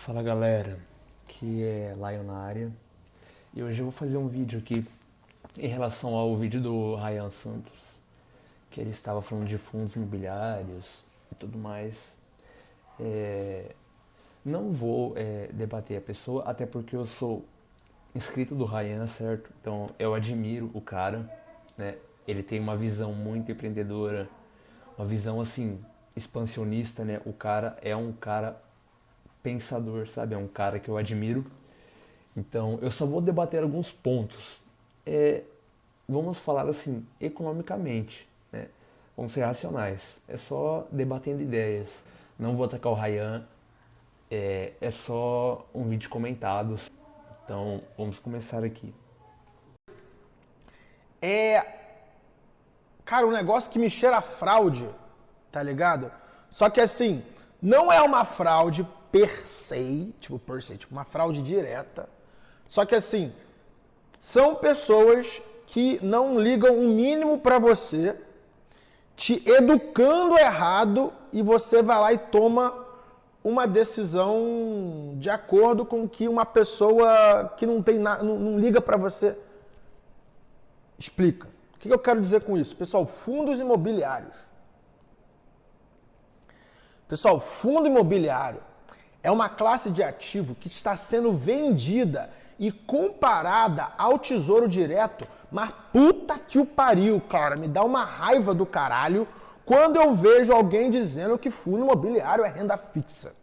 Fala galera, que é Lion na área e hoje eu vou fazer um vídeo aqui em relação ao vídeo do Ryan Santos, que ele estava falando de fundos imobiliários e tudo mais. Não vou debater a pessoa, até porque eu sou inscrito do Ryan, certo? Então eu admiro o cara, né? Ele tem uma visão muito empreendedora, uma visão assim, expansionista, né? O cara é um cara pensador, sabe? É um cara que eu admiro. Então, eu só vou debater alguns pontos. Vamos falar assim, economicamente, né? Vamos ser racionais. É só debatendo ideias. Não vou atacar o Ryan. É só um vídeo comentado. Então, vamos começar aqui. Cara, um negócio que me cheira a fraude, tá ligado? Só que assim, não é uma fraude per se, tipo uma fraude direta. Só que assim, são pessoas que não ligam o mínimo pra você, te educando errado e você vai lá e toma uma decisão de acordo com que uma pessoa que não tem não liga pra você explica. O que eu quero dizer com isso? Pessoal, fundos imobiliários. Pessoal, fundo imobiliário é uma classe de ativo que está sendo vendida e comparada ao Tesouro Direto, mas puta que o pariu, cara. Me dá uma raiva do caralho quando eu vejo alguém dizendo que fundo imobiliário é renda fixa.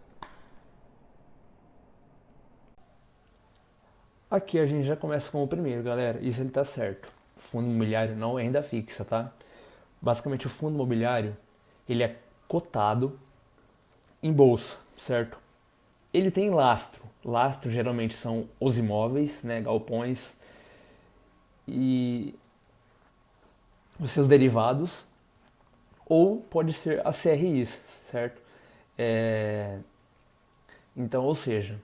Aqui a gente já começa com o primeiro, galera. Isso ele tá certo. Fundo imobiliário não é renda fixa, tá? Basicamente o fundo imobiliário, ele é cotado em bolsa, certo? Ele tem lastro. Lastro geralmente são os imóveis, né, galpões e os seus derivados, ou pode ser a CRIs, certo? Então, ou seja,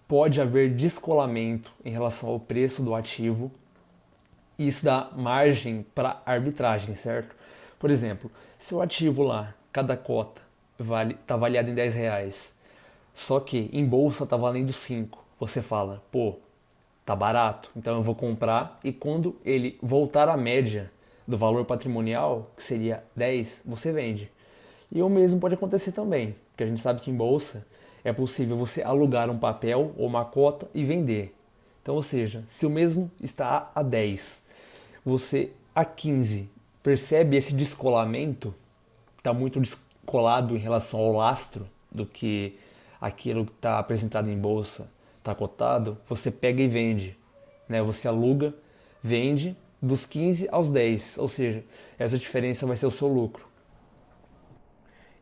pode haver descolamento em relação ao preço do ativo e isso dá margem para arbitragem, certo? Por exemplo, se o ativo lá, cada cota, está avaliado em R$ 10, só que em bolsa está valendo 5, você fala, pô, tá barato, então eu vou comprar e quando ele voltar à média do valor patrimonial, que seria 10, você vende. E o mesmo pode acontecer também, porque a gente sabe que em bolsa é possível você alugar um papel ou uma cota e vender. Então, ou seja, se o mesmo está a 10, você a 15 percebe esse descolamento, está muito descolado em relação ao lastro do que aquilo que está apresentado em bolsa está cotado, você pega e vende, né? Você aluga, vende dos 15 aos 10, ou seja, essa diferença vai ser o seu lucro.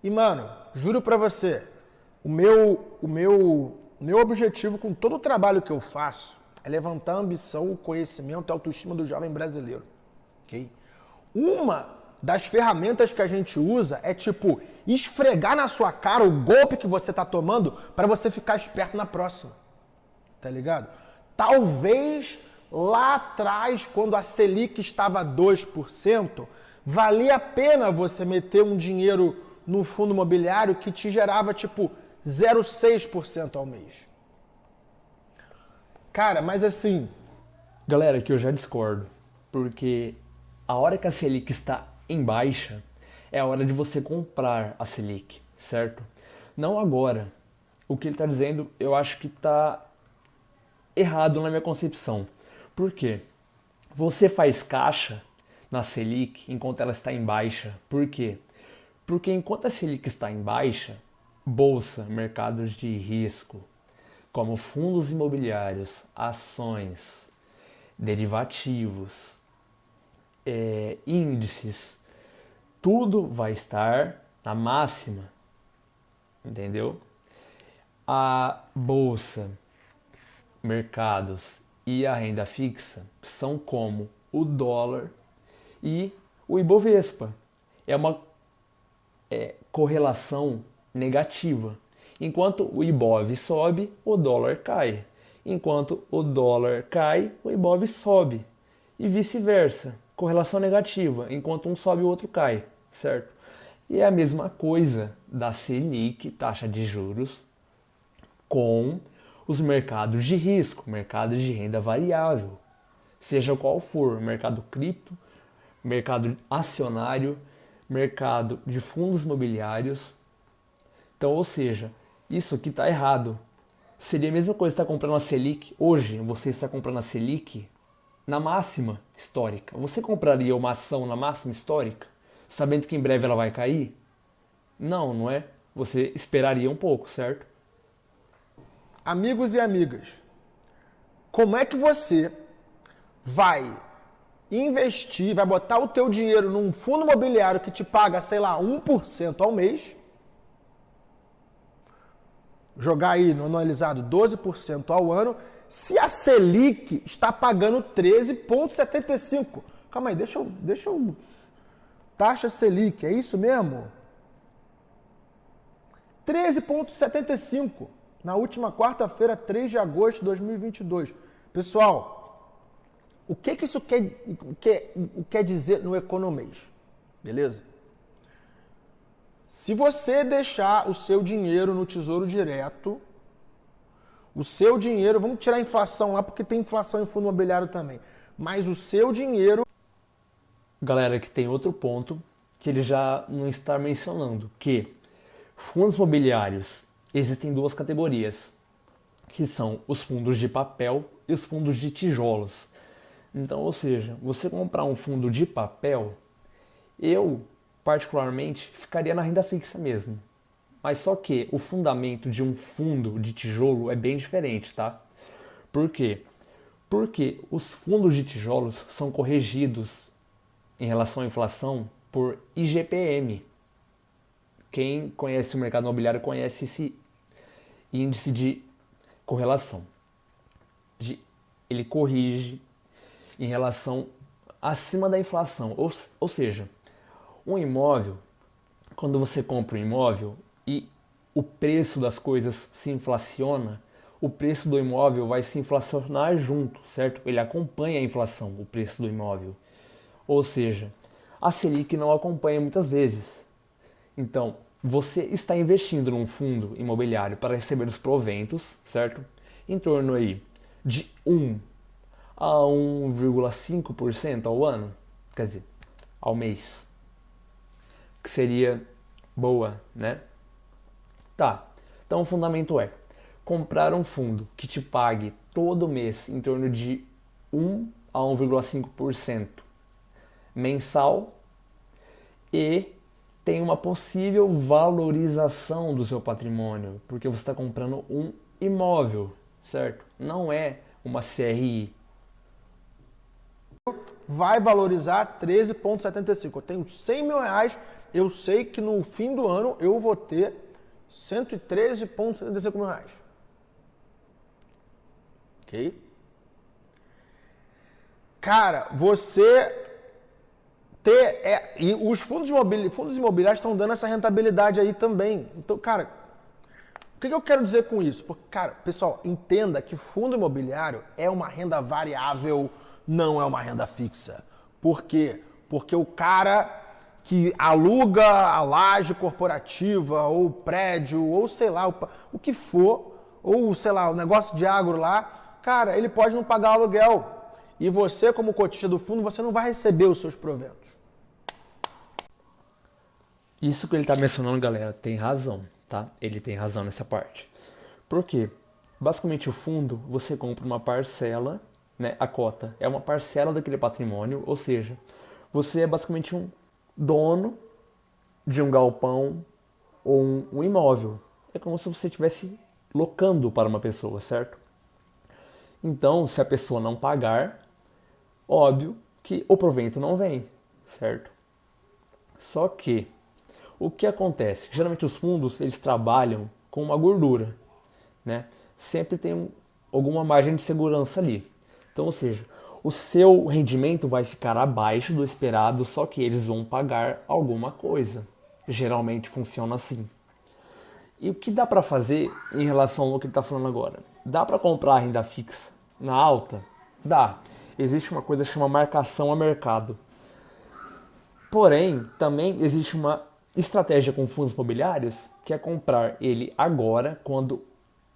E mano, juro pra você, o meu objetivo com todo o trabalho que eu faço é levantar a ambição, o conhecimento e a autoestima do jovem brasileiro. Ok? Uma das ferramentas que a gente usa é tipo esfregar na sua cara o golpe que você tá tomando para você ficar esperto na próxima. Tá ligado? Talvez lá atrás, quando a Selic estava 2%, valia a pena você meter um dinheiro no fundo imobiliário que te gerava tipo 0,6% ao mês. Cara, mas assim, Galera, que eu já discordo, porque a hora que a Selic está em baixa é a hora de você comprar a Selic, certo? Não agora. O que ele está dizendo, eu acho que está errado na minha concepção. Por quê? Você faz caixa na Selic enquanto ela está em baixa. Por quê? Porque enquanto a Selic está em baixa, bolsa, mercados de risco, como fundos imobiliários, ações, derivativos, índices, tudo vai estar na máxima, entendeu? A bolsa, mercados e a renda fixa são como o dólar e o Ibovespa. É uma correlação negativa. Enquanto o Ibov sobe, o dólar cai. Enquanto o dólar cai, o Ibov sobe. E vice-versa. Correlação negativa. Enquanto um sobe, o outro cai. Certo? E é a mesma coisa da Selic, taxa de juros, com os mercados de risco, mercados de renda variável, seja qual for, mercado cripto, mercado acionário, mercado de fundos imobiliários. Então, ou seja, isso aqui está errado. Seria a mesma coisa estar comprando a Selic. Hoje, você está comprando a Selic na máxima histórica. Você compraria uma ação na máxima histórica, sabendo que em breve ela vai cair? Não, não é? Você esperaria um pouco, certo? Amigos e amigas, como é que você vai investir, vai botar o teu dinheiro num fundo imobiliário que te paga, sei lá, 1% ao mês, jogar aí no anualizado 12% ao ano, se a Selic está pagando 13,75%? Calma aí, deixa eu... Taxa Selic, é isso mesmo? 13,75% na última quarta-feira, 3 de agosto de 2022. Pessoal, o que isso quer dizer no economês? Beleza? Se você deixar o seu dinheiro no Tesouro Direto, o seu dinheiro, vamos tirar a inflação lá, porque tem inflação em fundo imobiliário também, mas o seu dinheiro... Galera, que tem outro ponto que ele já não está mencionando, que fundos imobiliários existem duas categorias, que são os fundos de papel e os fundos de tijolos. Então, ou seja, você comprar um fundo de papel, eu particularmente ficaria na renda fixa mesmo. Mas só que o fundamento de um fundo de tijolo é bem diferente, tá? Por quê? Porque os fundos de tijolos são corrigidos em relação à inflação por IGPM. Quem conhece o mercado imobiliário conhece esse índice de correlação. Ele corrige em relação acima da inflação. Ou seja, um imóvel, quando você compra um imóvel e o preço das coisas se inflaciona, o preço do imóvel vai se inflacionar junto, certo? Ele acompanha a inflação, o preço do imóvel. Ou seja, a Selic não acompanha muitas vezes. Então, você está investindo num fundo imobiliário para receber os proventos, certo? Em torno aí de 1 a 1,5% ao ano, quer dizer, ao mês. Que seria boa, né? Tá, então o fundamento é comprar um fundo que te pague todo mês em torno de 1 a 1,5% mensal e tem uma possível valorização do seu patrimônio, porque você está comprando um imóvel, certo? Não é uma CRI. Vai valorizar 13,75%. Eu tenho 100 mil reais, eu sei que no fim do ano eu vou ter 113,75 mil reais. Ok? Cara, você ter... e os fundos imobiliários estão dando essa rentabilidade aí também. Então, cara, o que eu quero dizer com isso? Porque, cara, pessoal, entenda que fundo imobiliário é uma renda variável, não é uma renda fixa. Por quê? Porque o cara que aluga a laje corporativa, ou prédio, ou sei lá, o que for, ou sei lá, o negócio de agro lá, cara, ele pode não pagar aluguel. E você, como cotista do fundo, você não vai receber os seus proventos. Isso que ele está mencionando, galera, tem razão, tá? Ele tem razão nessa parte. Por quê? Basicamente, o fundo, você compra uma parcela, né? A cota é uma parcela daquele patrimônio, ou seja, você é basicamente um dono de um galpão ou um imóvel. É como se você estivesse locando para uma pessoa, certo? Então, se a pessoa não pagar, óbvio que o provento não vem, certo? Só que, o que acontece? Geralmente os fundos, eles trabalham com uma gordura, né? Sempre tem alguma margem de segurança ali. Então, ou seja, o seu rendimento vai ficar abaixo do esperado, só que eles vão pagar alguma coisa. Geralmente funciona assim. E o que dá para fazer em relação ao que ele está falando agora? Dá para comprar renda fixa na alta? Dá. Existe uma coisa que chama marcação a mercado. Porém, também existe uma estratégia com fundos imobiliários que é comprar ele agora, quando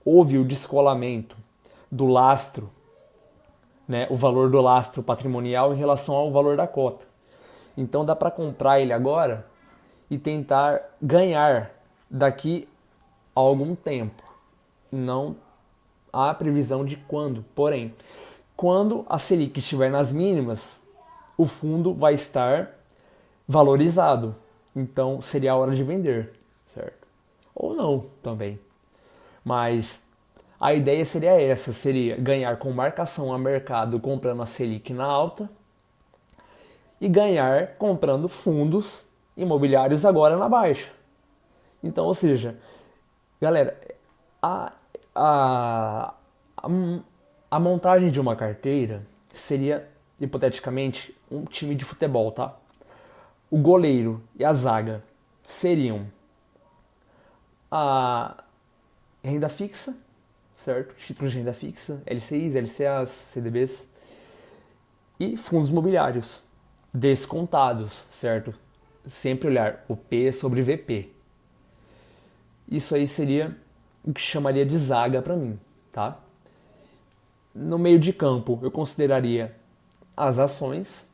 houve o descolamento do lastro, né, o valor do lastro patrimonial em relação ao valor da cota. Então dá para comprar ele agora e tentar ganhar daqui a algum tempo. Não há previsão de quando. Porém, quando a Selic estiver nas mínimas, o fundo vai estar valorizado. Então seria a hora de vender, certo? Ou não também. Mas a ideia seria essa, seria ganhar com marcação a mercado comprando a Selic na alta e ganhar comprando fundos imobiliários agora na baixa. Então, ou seja, galera, a montagem de uma carteira seria, hipoteticamente, um time de futebol, tá? O goleiro e a zaga seriam a renda fixa, certo? Títulos de renda fixa, LCIs, LCAs, CDBs e fundos imobiliários descontados, certo? Sempre olhar o P sobre VP. Isso aí seria o que chamaria de zaga para mim, tá? No meio de campo, eu consideraria as ações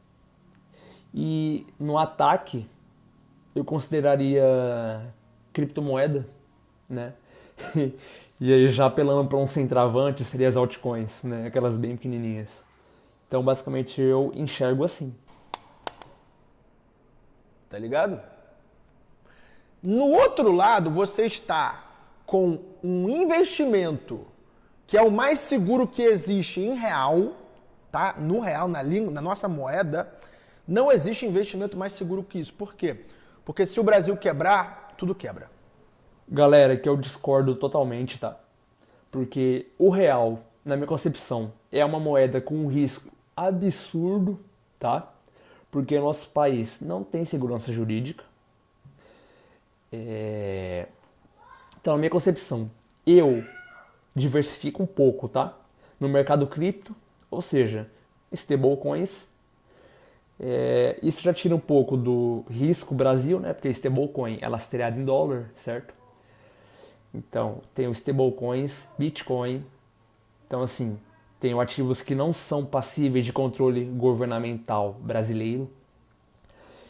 e no ataque eu consideraria criptomoeda, né? E aí já apelando para um centroavante seria as altcoins, né? Aquelas bem pequenininhas. Então, basicamente, eu enxergo assim. Tá ligado? No outro lado, você está com um investimento que é o mais seguro que existe em real, tá? No real, na nossa moeda, não existe investimento mais seguro que isso. Por quê? Porque se o Brasil quebrar, tudo quebra. Galera, que eu discordo totalmente, tá? Porque o real, na minha concepção, é uma moeda com um risco absurdo, tá? Porque o nosso país não tem segurança jurídica. Então, na minha concepção, eu diversifico um pouco, tá? No mercado cripto, ou seja, stablecoins. Isso já tira um pouco do risco Brasil, né? Porque stablecoin é lastreado em dólar, certo? Então, tem os stablecoins, Bitcoin. Então, assim, tenho ativos que não são passíveis de controle governamental brasileiro.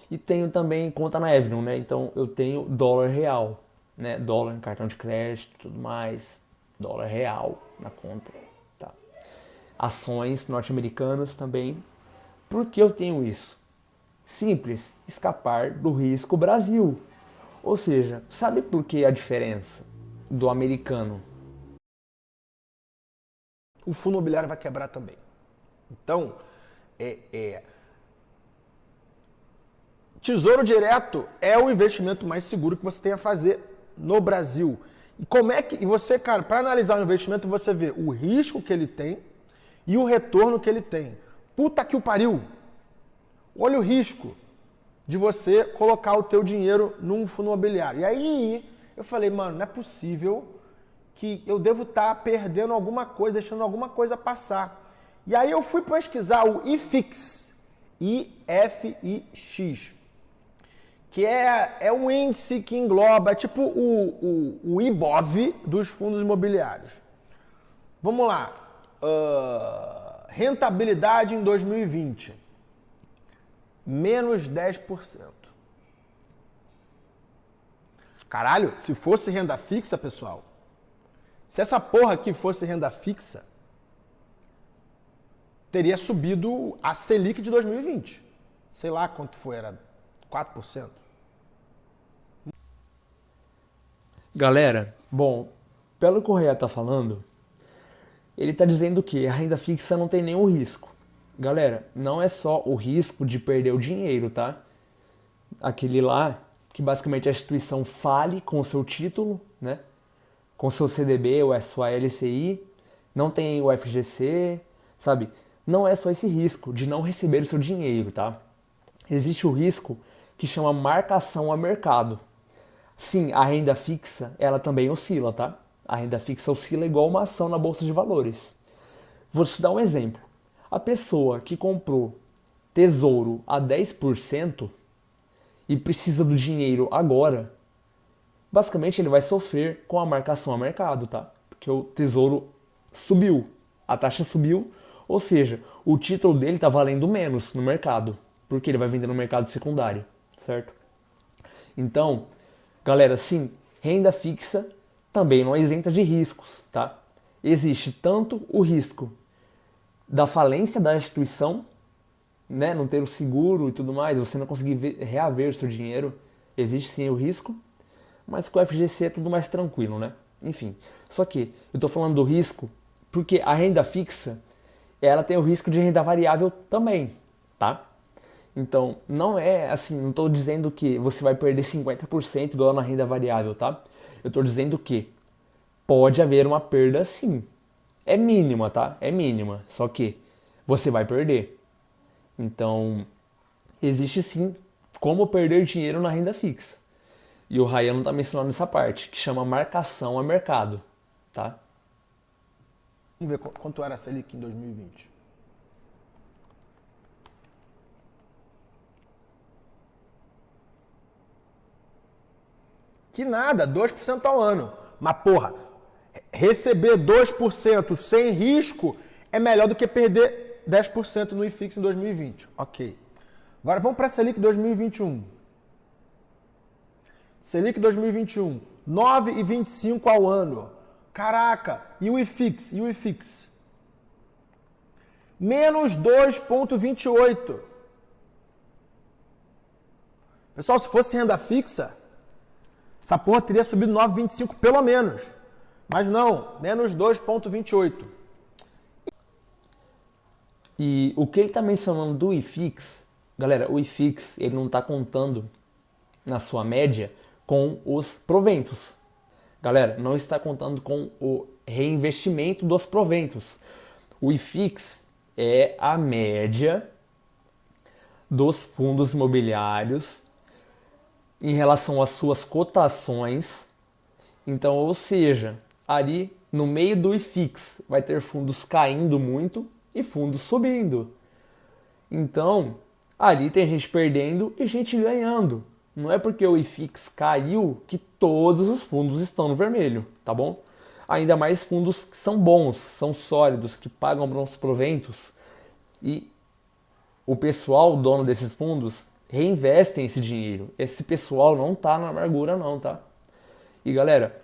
E tenho também conta na Avenue, né? Então, eu tenho dólar real, né? Dólar em cartão de crédito e tudo mais. Dólar real na conta, tá? Ações norte-americanas também. Por que eu tenho isso? Simples, escapar do risco Brasil. Ou seja, sabe por que a diferença do americano? O fundo imobiliário vai quebrar também. Então, Tesouro Direto é o investimento mais seguro que você tem a fazer no Brasil. E como é que você, cara, para analisar o investimento, você vê o risco que ele tem e o retorno que ele tem. Puta que o pariu! Olha o risco de você colocar o teu dinheiro num fundo imobiliário. E aí eu falei, mano, não é possível que eu devo estar perdendo alguma coisa, deixando alguma coisa passar. E aí eu fui pesquisar o IFIX, IFIX, que é um índice que engloba, é tipo o IBOV dos fundos imobiliários. Vamos lá. Rentabilidade em 2020. Menos 10%. Caralho, se fosse renda fixa, pessoal, se essa porra aqui fosse renda fixa, teria subido a Selic de 2020. Sei lá quanto foi, era 4%. Galera, bom, pelo que o Correia tá falando, ele tá dizendo que a renda fixa não tem nenhum risco. Galera, não é só o risco de perder o dinheiro, tá? Aquele lá que basicamente a instituição fale com o seu título, né? Com o seu CDB ou a sua LCI, não tem o FGC, sabe? Não é só esse risco de não receber o seu dinheiro, tá? Existe o risco que chama marcação a mercado. Sim, a renda fixa, ela também oscila, tá? A renda fixa oscila igual uma ação na bolsa de valores. Vou te dar um exemplo. A pessoa que comprou tesouro a 10% e precisa do dinheiro agora, basicamente ele vai sofrer com a marcação a mercado, tá? que o Tesouro subiu, a taxa subiu, ou seja, o título dele está valendo menos no mercado, porque ele vai vender no mercado secundário, certo? Então, galera, sim, renda fixa também não é isenta de riscos, tá? Existe tanto o risco da falência da instituição, né, não ter o seguro e tudo mais, você não conseguir reaver o seu dinheiro, existe sim o risco, mas com o FGC é tudo mais tranquilo, né? Enfim, só que eu tô falando do risco porque a renda fixa, ela tem o risco de renda variável também, tá? Então, não é assim, não estou dizendo que você vai perder 50% igual na renda variável, tá? Eu estou dizendo que pode haver uma perda sim. É mínima, tá? É mínima, só que você vai perder. Então, existe sim como perder dinheiro na renda fixa. E o Ryan está mencionando essa parte, que chama marcação a mercado, tá? Vamos ver quanto era a Selic em 2020. Que nada, 2% ao ano. Mas, porra, receber 2% sem risco é melhor do que perder 10% no IFIX em 2020. Ok. Agora vamos para a Selic 2021. Selic 2021, 9,25 ao ano. Caraca, e o IFIX? E o IFIX? Menos 2,28. Pessoal, se fosse renda fixa, essa porra teria subido 9,25 pelo menos. Mas não, menos 2,28. E o que ele está mencionando do IFIX, galera, o IFIX ele não está contando na sua média com os proventos. Galera, não está contando com o reinvestimento dos proventos. O IFIX é a média dos fundos imobiliários em relação às suas cotações. Então, ou seja, ali no meio do IFIX vai ter fundos caindo muito e fundos subindo. Então, ali tem gente perdendo e gente ganhando. Não é porque o IFIX caiu que todos os fundos estão no vermelho, tá bom? Ainda mais fundos que são bons, são sólidos, que pagam bons proventos. E o pessoal, o dono desses fundos, reinvestem esse dinheiro. Esse pessoal não tá na amargura não, tá? E galera,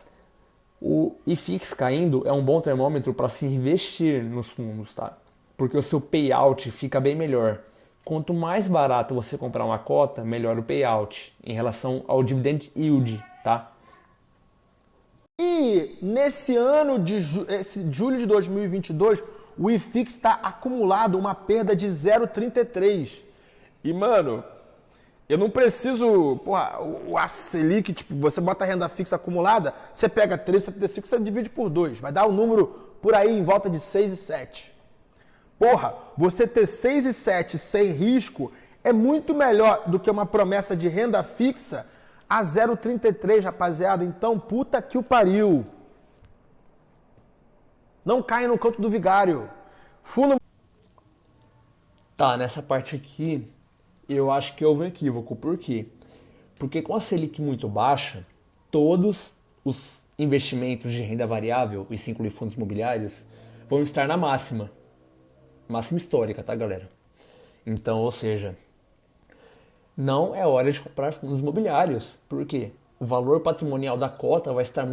o IFIX caindo é um bom termômetro para se investir nos fundos, tá? Porque o seu payout fica bem melhor. Quanto mais barato você comprar uma cota, melhor o payout em relação ao dividend yield, tá? E nesse ano de julho de 2022, o IFIX está acumulado uma perda de 0,33. E, mano, eu não preciso... Porra, a Selic, tipo, você bota a renda fixa acumulada, você pega 3,75, você divide por 2. Vai dar um número por aí em volta de 6,7. Porra, você ter 6,7 sem risco é muito melhor do que uma promessa de renda fixa a 0,33, rapaziada. Então, puta que o pariu. Não caia no canto do vigário. Fundo... Tá, nessa parte aqui, eu acho que houve um equívoco. Por quê? Porque com a Selic muito baixa, todos os investimentos de renda variável, e se inclui fundos imobiliários, vão estar na máxima. Máxima histórica, tá, galera? Então, ou seja, não é hora de comprar fundos imobiliários. Por quê? O valor patrimonial da cota vai estar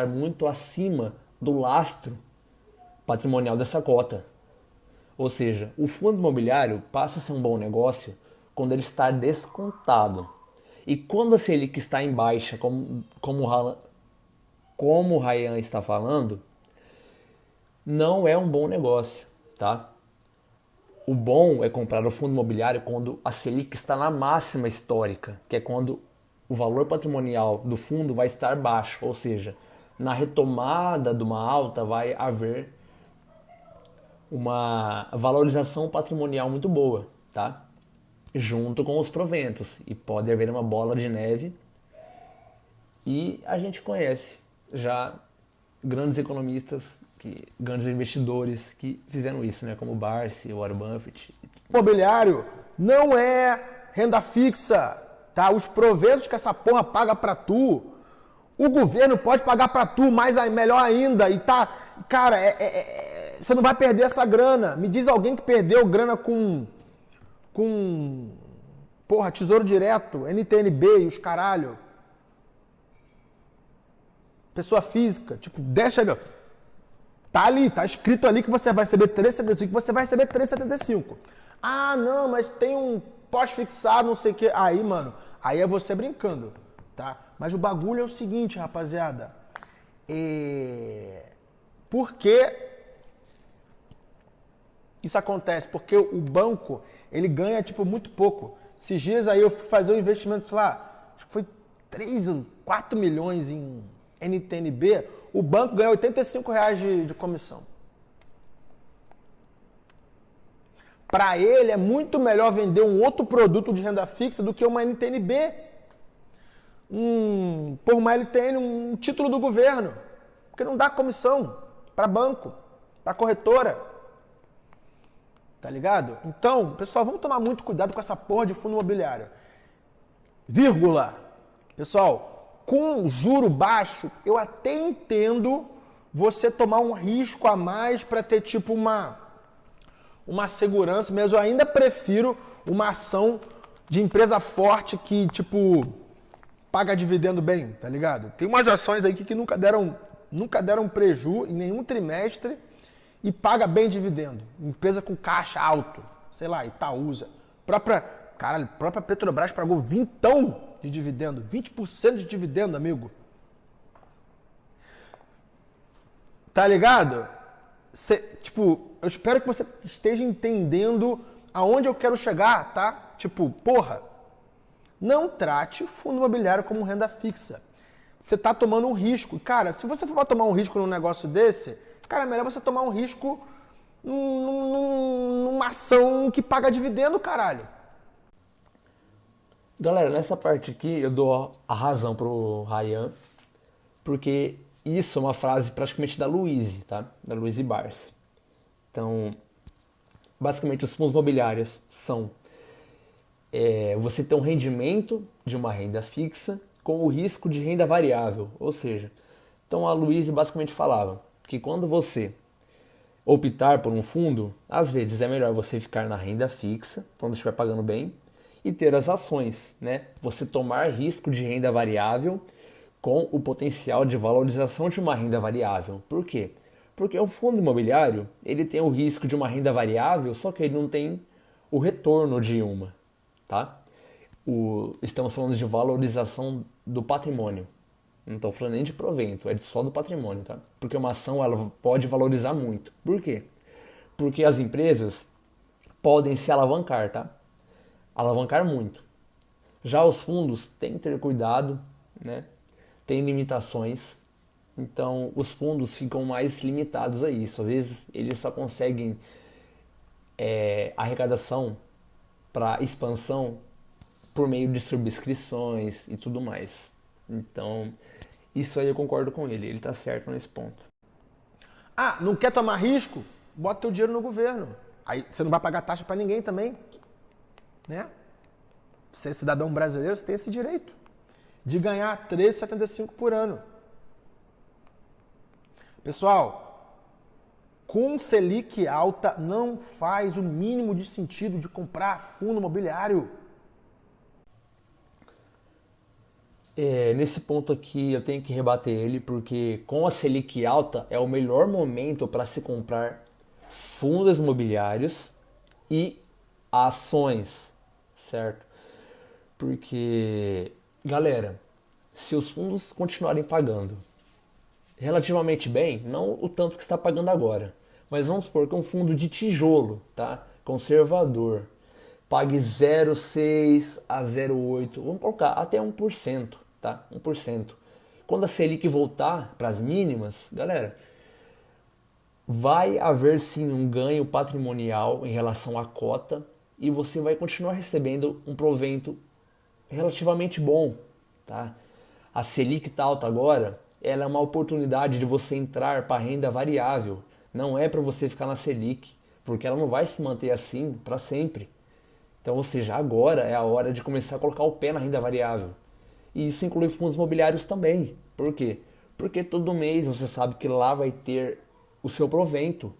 muito acima do lastro patrimonial dessa cota. Ou seja, o fundo imobiliário passa a ser um bom negócio quando ele está descontado. E quando a Selic está em baixa, como o Ryan está falando, não é um bom negócio, tá? O bom é comprar o fundo imobiliário quando a Selic está na máxima histórica, que é quando o valor patrimonial do fundo vai estar baixo, ou seja, na retomada de uma alta vai haver uma valorização patrimonial muito boa, tá? Junto com os proventos, e pode haver uma bola de neve. E a gente conhece já grandes economistas, grandes investidores que fizeram isso, né? Como o Barsi, o Warren Buffett. Imobiliário não é renda fixa, tá? Os proventos que essa porra paga pra tu, O governo pode pagar para tu, mais melhor ainda, e tá, cara, você não vai perder essa grana. Me diz alguém que perdeu grana porra, Tesouro Direto, NTNB e os caralho. Pessoa física, tipo, deixa ali, ó. Tá ali, tá escrito ali que você vai receber 3,75, você vai receber 3,75. Ah, não, mas tem um pós-fixado, não sei o quê. Aí, mano, aí é você brincando, tá? Mas o bagulho é o seguinte, rapaziada. Por que isso acontece? Porque o banco, ele ganha, tipo, muito pouco. Esses dias aí eu fui fazer um investimento, sei lá, acho que foi 3 ou 4 milhões em NTNB, o banco ganha R$ 85 de comissão. Para ele é muito melhor vender um outro produto de renda fixa do que uma NTNB. Por uma LTN, um título do governo. Porque não dá comissão para banco, para corretora. Tá ligado? Então, pessoal, vamos tomar muito cuidado com essa porra de fundo imobiliário. Vírgula. Pessoal, com juro baixo, eu até entendo você tomar um risco a mais para ter tipo uma segurança, mas eu ainda prefiro uma ação de empresa forte que tipo paga dividendo bem, tá ligado? Tem umas ações aí que nunca deram preju em nenhum trimestre e paga bem dividendo. Empresa com caixa alto, sei lá, Itaúsa. Própria Petrobras pagou vintão de dividendo, 20% de dividendo, amigo. Tá ligado? Eu espero que você esteja entendendo aonde eu quero chegar, tá? Tipo, porra, não trate fundo imobiliário como renda fixa. Você tá tomando um risco. Cara, se você for tomar um risco num negócio desse, cara, é melhor você tomar um risco numa ação que paga dividendo, caralho. Galera, nessa parte aqui eu dou a razão pro Ryan, porque isso é uma frase praticamente da Louise, tá? Da Louise Barsi. Então, basicamente os fundos imobiliários são você ter um rendimento de uma renda fixa com o risco de renda variável, ou seja, então a Louise basicamente falava que quando você optar por um fundo, às vezes é melhor você ficar na renda fixa, quando estiver pagando bem, e ter as ações, né? Você tomar risco de renda variável com o potencial de valorização de uma renda variável. Por quê? Porque o fundo imobiliário, ele tem o risco de uma renda variável, só que ele não tem o retorno de uma, tá? Estamos falando de valorização do patrimônio. Não estou falando nem de provento, é só do patrimônio, tá? Porque uma ação ela pode valorizar muito. Por quê? Porque as empresas podem se alavancar, tá? Alavancar muito. Já os fundos têm que ter cuidado, né? Tem limitações. Então, os fundos ficam mais limitados a isso. Às vezes, eles só conseguem arrecadação para expansão por meio de subscrições e tudo mais. Então, isso aí eu concordo com ele. Ele está certo nesse ponto. Ah, não quer tomar risco? Bota teu dinheiro no governo. Aí você não vai pagar taxa para ninguém também. Né? Você é cidadão brasileiro, você tem esse direito de ganhar 3,75 por ano. Pessoal, com Selic alta não faz o mínimo de sentido de comprar fundo imobiliário. Nesse ponto aqui eu tenho que rebater ele, porque com a Selic alta é o melhor momento para se comprar fundos imobiliários e ações, certo? Porque, galera, se os fundos continuarem pagando relativamente bem, não o tanto que está pagando agora, mas vamos supor que um fundo de tijolo, tá? Conservador, pague 0,6 a 0,8, vamos colocar até 1%, tá? 1%. Quando a Selic voltar para as mínimas, galera, vai haver sim um ganho patrimonial em relação à cota e você vai continuar recebendo um provento relativamente bom, tá? A Selic tá alta agora, ela é uma oportunidade de você entrar para renda variável. Não é para você ficar na Selic, porque ela não vai se manter assim para sempre. Então, ou seja, agora é a hora de começar a colocar o pé na renda variável. E isso inclui fundos imobiliários também, Por quê? Porque todo mês você sabe que lá vai ter o seu provento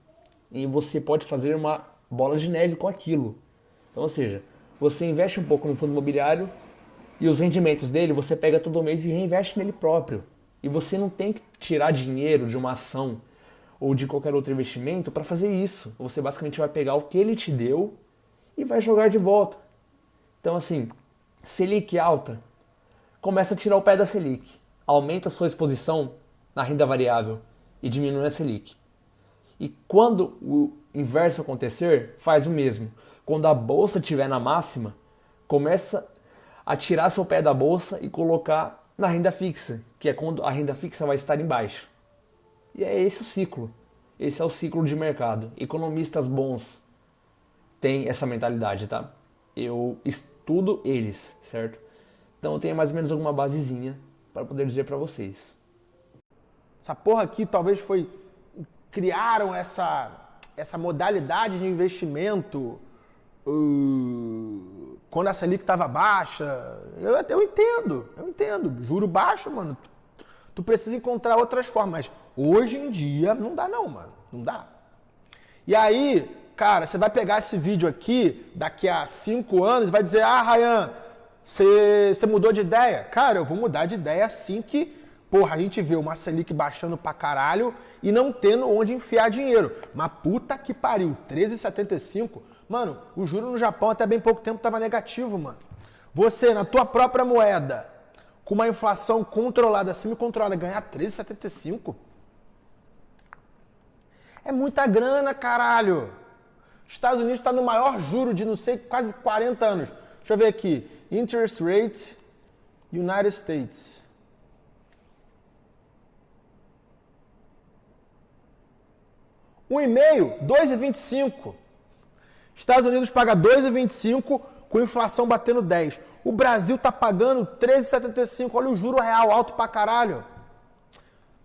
e você pode fazer uma bola de neve com aquilo. Então, ou seja, você investe um pouco no fundo imobiliário e os rendimentos dele você pega todo mês e reinveste nele próprio. E você não tem que tirar dinheiro de uma ação ou de qualquer outro investimento para fazer isso. Você basicamente vai pegar o que ele te deu e vai jogar de volta. Então, assim, Selic alta, começa a tirar o pé da Selic. Aumenta a sua exposição na renda variável e diminui a Selic. E quando o inverso acontecer, faz o mesmo. Quando a bolsa estiver na máxima, começa a tirar seu pé da bolsa e colocar na renda fixa, que é quando a renda fixa vai estar em baixa. E é esse o ciclo. Esse é o ciclo de mercado. Economistas bons têm essa mentalidade, tá? Eu estudo eles, certo? Então eu tenho mais ou menos alguma basezinha para poder dizer para vocês. Essa porra aqui talvez foi... Criaram essa modalidade de investimento quando a Selic estava baixa. Eu entendo. Juro baixo, mano. Tu precisa encontrar outras formas. Mas hoje em dia não dá não, mano. Não dá. E aí, cara, você vai pegar esse vídeo aqui daqui a 5 anos e vai dizer: ah, Ryan, você mudou de ideia? Cara, eu vou mudar de ideia assim que, porra, a gente vê uma Selic baixando pra caralho e não tendo onde enfiar dinheiro. Mas puta que pariu, 13,75. Mano, o juro no Japão até bem pouco tempo tava negativo, mano. Você, na tua própria moeda, com uma inflação controlada, semi-controlada, ganhar 13,75? É muita grana, caralho. Estados Unidos está no maior juro de, não sei, quase 40 anos. Deixa eu ver aqui. Interest rate, United States. Um e meio, 2,25. Estados Unidos paga 2,25 com inflação batendo 10. O Brasil tá pagando 13,75. Olha o juro real alto pra caralho.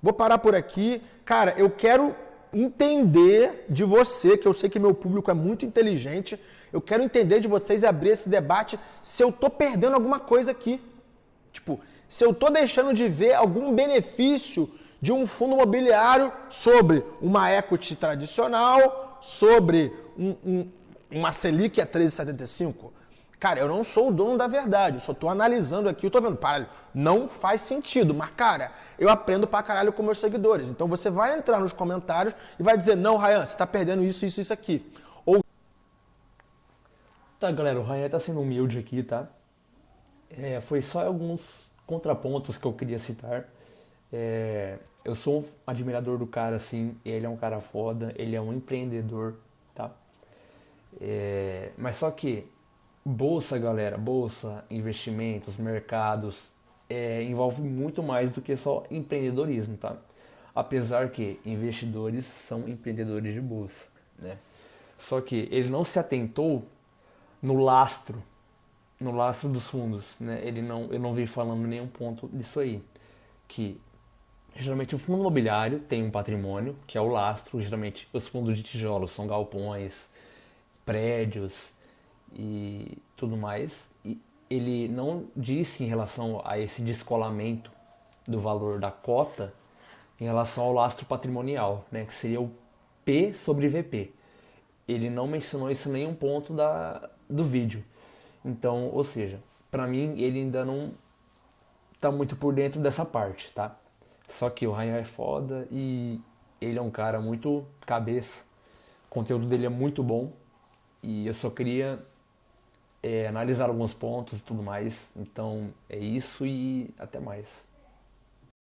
Vou parar por aqui. Cara, eu quero entender de você, que eu sei que meu público é muito inteligente. Eu quero entender de vocês e abrir esse debate se eu tô perdendo alguma coisa aqui. Tipo, se eu tô deixando de ver algum benefício de um fundo imobiliário sobre uma equity tradicional, sobre uma Selic a 13,75. Cara, eu não sou o dono da verdade, eu só tô analisando aqui, eu tô vendo, caralho, não faz sentido, mas cara, eu aprendo pra caralho com meus seguidores. Então você vai entrar nos comentários e vai dizer: não, Ryan, você tá perdendo isso aqui. Ou... Tá, galera, o Ryan tá sendo humilde aqui, tá? Foi só alguns contrapontos que eu queria citar. Eu sou um admirador do cara, assim, ele é um cara foda, ele é um empreendedor, tá? Mas só que bolsa, galera, bolsa, investimentos, mercados, envolve muito mais do que só empreendedorismo, tá? Apesar que investidores são empreendedores de bolsa, né? Só que ele não se atentou no lastro dos fundos, né? Eu não vi falando nenhum ponto disso aí, que geralmente o fundo imobiliário tem um patrimônio, que é o lastro. Geralmente os fundos de tijolos são galpões, prédios e tudo mais. E ele não disse em relação a esse descolamento do valor da cota em relação ao lastro patrimonial, né, que seria o P sobre VP. Ele não mencionou isso em nenhum ponto do vídeo. Então, ou seja, para mim ele ainda não tá muito por dentro dessa parte, tá? Só que o Ryan é foda e ele é um cara muito cabeça. O conteúdo dele é muito bom. E eu só queria analisar alguns pontos e tudo mais. Então é isso e até mais.